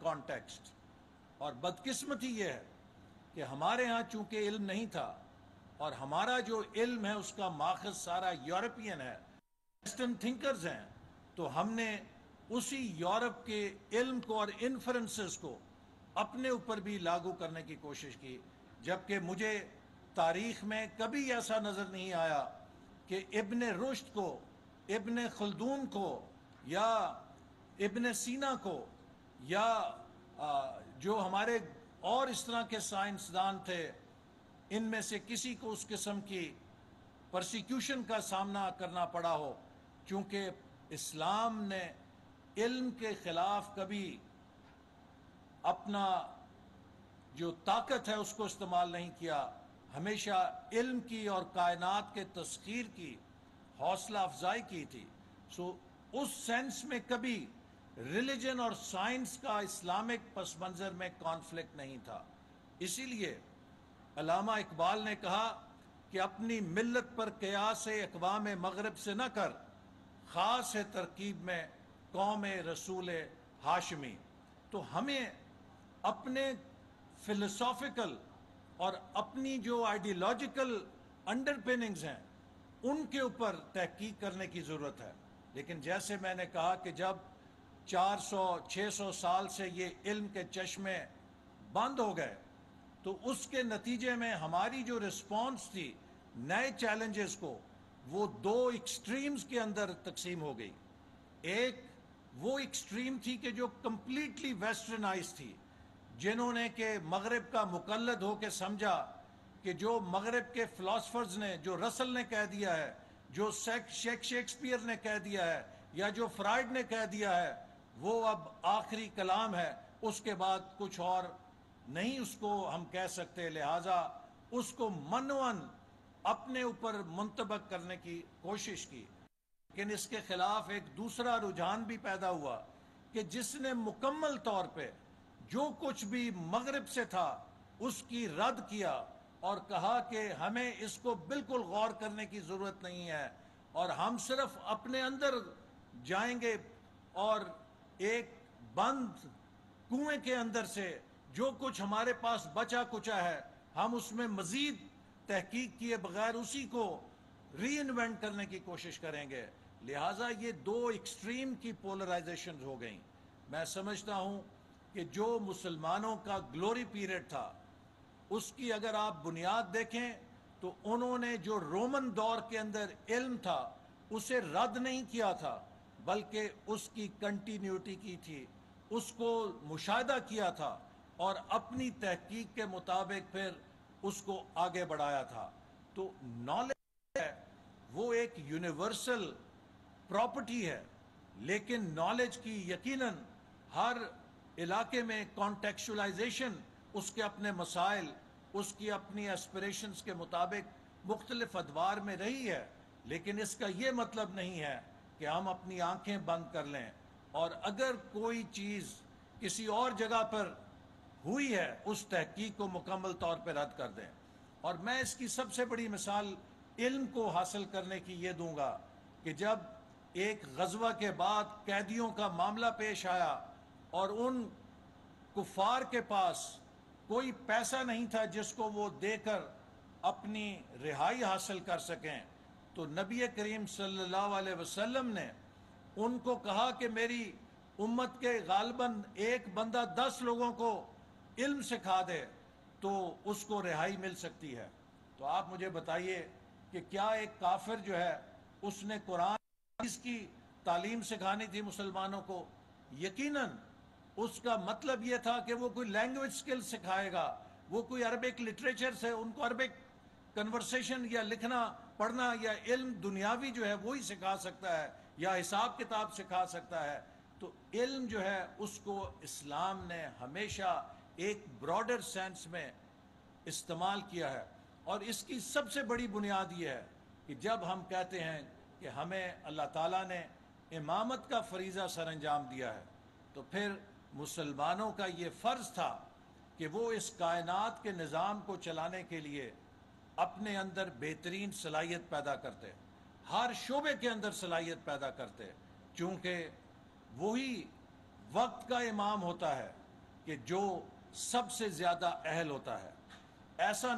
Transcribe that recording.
Context. اور بدقسمتی یہ ہے کہ ہمارے ہاں چونکہ علم نہیں تھا اور ہمارا جو علم ہے اس کا ماخذ سارا یورپین ہے, ویسٹرن تھنکرز ہیں, تو ہم نے اسی یورپ کے علم کو اور انفرنسز کو اپنے اوپر بھی لاگو کرنے کی کوشش کی, جبکہ مجھے تاریخ میں کبھی ایسا نظر نہیں آیا کہ ابن رشد کو, ابن خلدون کو یا ابن سینا کو یا جو ہمارے اور اس طرح کے سائنسدان تھے, ان میں سے کسی کو اس قسم کی پرسیکیوشن کا سامنا کرنا پڑا ہو, چونکہ اسلام نے علم کے خلاف کبھی اپنا جو طاقت ہے اس کو استعمال نہیں کیا, ہمیشہ علم کی اور کائنات کے تسخیر کی حوصلہ افزائی کی تھی. سو اس سینس میں کبھی ریلیجن اور سائنس کا اسلامک پس منظر میں کانفلکٹ نہیں تھا. اسی لیے علامہ اقبال نے کہا کہ اپنی ملت پر قیاس اقوام مغرب سے نہ کر, خاص ہے ترکیب میں قوم رسول ہاشمی. تو ہمیں اپنے فلسافیکل اور اپنی جو آئیڈیالوجیکل انڈر پیننگز ہیں ان کے اوپر تحقیق کرنے کی ضرورت ہے. لیکن جیسے میں نے کہا کہ جب 400-600 سال سے یہ علم کے چشمے بند ہو گئے تو اس کے نتیجے میں ہماری جو رسپانس تھی نئے چیلنجز کو, وہ دو ایکسٹریمز کے اندر تقسیم ہو گئی. ایک وہ ایکسٹریم تھی کہ جو کمپلیٹلی ویسٹرنائز تھی, جنہوں نے کہ مغرب کا مقلد ہو کے سمجھا کہ جو مغرب کے فلاسفرز نے, جو رسل نے کہہ دیا ہے, جو شیکسپیئر نے کہہ دیا ہے, یا جو فرائڈ نے کہہ دیا ہے, وہ اب آخری کلام ہے, اس کے بعد کچھ اور نہیں اس کو ہم کہہ سکتے. لہٰذا اس کو منوان اپنے اوپر منطبق کرنے کی کوشش کی. لیکن اس کے خلاف ایک دوسرا رجحان بھی پیدا ہوا کہ جس نے مکمل طور پہ جو کچھ بھی مغرب سے تھا اس کی رد کیا اور کہا کہ ہمیں اس کو بالکل غور کرنے کی ضرورت نہیں ہے, اور ہم صرف اپنے اندر جائیں گے اور ایک بند کنویں کے اندر سے جو کچھ ہمارے پاس بچا کچا ہے ہم اس میں مزید تحقیق کیے بغیر اسی کو ری انوینٹ کرنے کی کوشش کریں گے. لہٰذا یہ دو ایکسٹریم کی پولرائزیشن ہو گئیں. میں سمجھتا ہوں کہ جو مسلمانوں کا گلوری پیریڈ تھا اس کی اگر آپ بنیاد دیکھیں تو انہوں نے جو رومن دور کے اندر علم تھا اسے رد نہیں کیا تھا, بلکہ اس کی کنٹینیوٹی کی تھی, اس کو مشاہدہ کیا تھا اور اپنی تحقیق کے مطابق پھر اس کو آگے بڑھایا تھا. تو نالج ہے وہ ایک یونیورسل پراپرٹی ہے, لیکن نالج کی یقیناً ہر علاقے میں کانٹیکچولائزیشن اس کے اپنے مسائل, اس کی اپنی ایسپریشنز کے مطابق مختلف ادوار میں رہی ہے. لیکن اس کا یہ مطلب نہیں ہے کہ ہم اپنی آنکھیں بند کر لیں اور اگر کوئی چیز کسی اور جگہ پر ہوئی ہے اس تحقیق کو مکمل طور پہ رد کر دیں. اور میں اس کی سب سے بڑی مثال علم کو حاصل کرنے کی یہ دوں گا کہ جب ایک غزوہ کے بعد قیدیوں کا معاملہ پیش آیا اور ان کفار کے پاس کوئی پیسہ نہیں تھا جس کو وہ دے کر اپنی رہائی حاصل کر سکیں, تو نبی کریم صلی اللہ علیہ وسلم نے ان کو کہا کہ میری امت کے غالباً ایک بندہ 10 لوگوں کو علم سکھا دے تو اس کو رہائی مل سکتی ہے. تو آپ مجھے بتائیے کہ کیا ایک کافر جو ہے اس نے قرآن کی تعلیم سکھانی تھی مسلمانوں کو؟ یقیناً اس کا مطلب یہ تھا کہ وہ کوئی لینگویج سکل سکھائے گا, وہ کوئی عربک لٹریچر سے ان کو عربک کنورسیشن یا لکھنا پڑھنا یا علم دنیاوی جو ہے وہی سکھا سکتا ہے یا حساب کتاب سکھا سکتا ہے. تو علم جو ہے اس کو اسلام نے ہمیشہ ایک براڈر سینس میں استعمال کیا ہے, اور اس کی سب سے بڑی بنیاد یہ ہے کہ جب ہم کہتے ہیں کہ ہمیں اللہ تعالیٰ نے امامت کا فریضہ سر انجام دیا ہے تو پھر مسلمانوں کا یہ فرض تھا کہ وہ اس کائنات کے نظام کو چلانے کے لیے اپنے اندر بہترین صلاحیت پیدا کرتے, ہر شعبے کے اندر صلاحیت پیدا کرتے, چونکہ وہی وقت کا امام ہوتا ہے, کہ جو سب سے زیادہ اہل ہوتا ہے ایسا